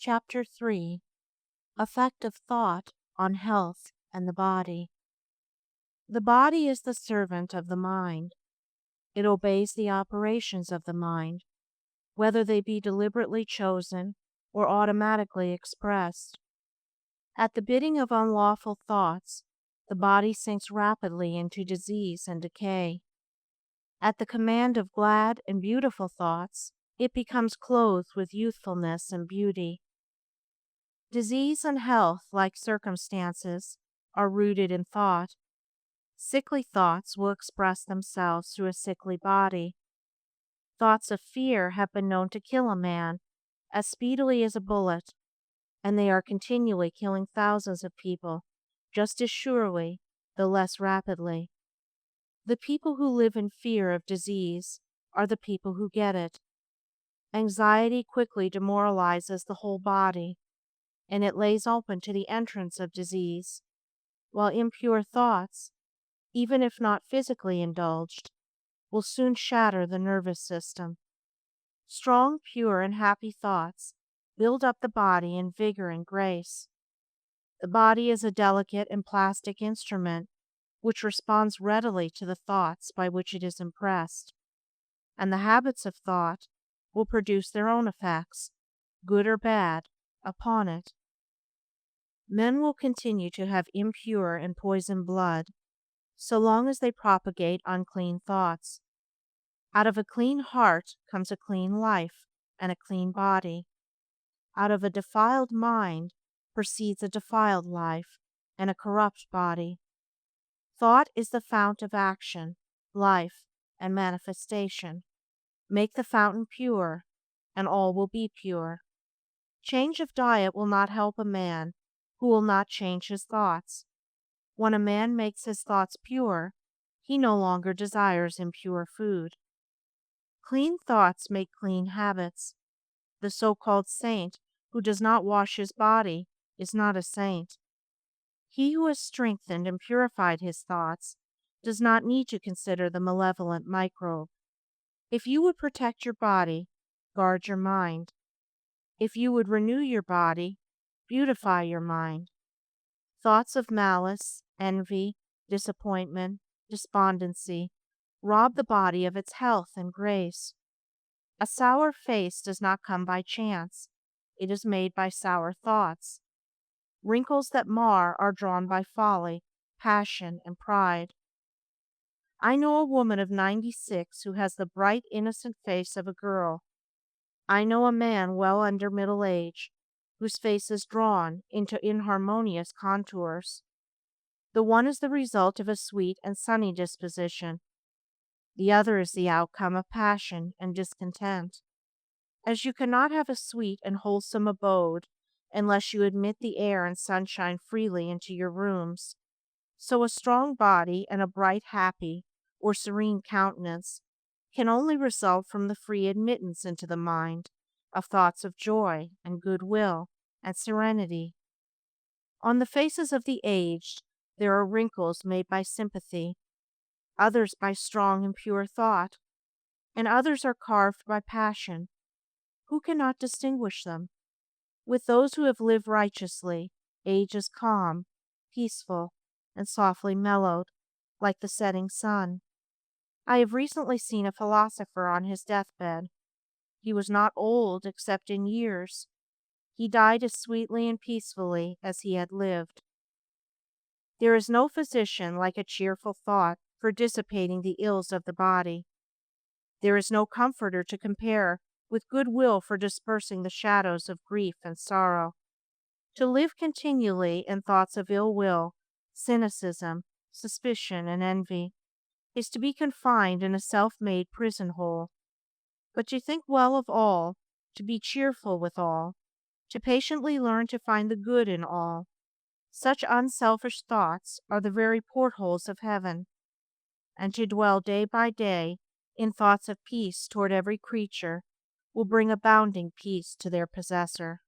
Chapter 3: Effect of Thought on Health and the Body. The body is the servant of the mind. It obeys the operations of the mind, whether they be deliberately chosen or automatically expressed. At the bidding of unlawful thoughts, the body sinks rapidly into disease and decay. At the command of glad and beautiful thoughts, it becomes clothed with youthfulness and beauty. Disease and health, like circumstances, are rooted in thought. Sickly thoughts will express themselves through a sickly body. Thoughts of fear have been known to kill a man as speedily as a bullet, and they are continually killing thousands of people just as surely, though less rapidly. The people who live in fear of disease are the people who get it. Anxiety quickly demoralizes the whole body, and it lays open to the entrance of disease, while impure thoughts, even if not physically indulged, will soon shatter the nervous system. Strong, pure, and happy thoughts build up the body in vigor and grace. The body is a delicate and plastic instrument which responds readily to the thoughts by which it is impressed, and the habits of thought will produce their own effects, good or bad, upon it. Men will continue to have impure and poisoned blood so long as they propagate unclean thoughts. Out of a clean heart comes a clean life and a clean body. Out of a defiled mind proceeds a defiled life and a corrupt body. Thought is the fount of action, life, and manifestation. Make the fountain pure, and all will be pure. Change of diet will not help a man who will not change his thoughts. When a man makes his thoughts pure, he no longer desires impure food. Clean thoughts make clean habits. The so-called saint who does not wash his body is not a saint. He who has strengthened and purified his thoughts does not need to consider the malevolent microbe. If you would protect your body, guard your mind. If you would renew your body, beautify your mind. Thoughts of malice, envy, disappointment, despondency rob the body of its health and grace. A sour face does not come by chance. It is made by sour thoughts. Wrinkles that mar are drawn by folly, passion, and pride. I know a woman of 96 who has the bright, innocent face of a girl. I know a man well under middle age whose face is drawn into inharmonious contours. The one is the result of a sweet and sunny disposition. The other is the outcome of passion and discontent. As you cannot have a sweet and wholesome abode unless you admit the air and sunshine freely into your rooms, so a strong body and a bright, happy, or serene countenance can only result from the free admittance into the mind of thoughts of joy and goodwill and serenity. On the faces of the aged there are wrinkles made by sympathy, others by strong and pure thought, and others are carved by passion. Who cannot distinguish them? With those who have lived righteously, age is calm, peaceful, and softly mellowed, like the setting sun. I have recently seen a philosopher on his deathbed. He was not old except in years. He died as sweetly and peacefully as he had lived. There is no physician like a cheerful thought for dissipating the ills of the body. There is no comforter to compare with goodwill for dispersing the shadows of grief and sorrow. To live continually in thoughts of ill will, cynicism, suspicion, and envy is to be confined in a self-made prison hole. But to think well of all, to be cheerful with all, to patiently learn to find the good in all, such unselfish thoughts are the very portholes of heaven, and to dwell day by day in thoughts of peace toward every creature will bring abounding peace to their possessor.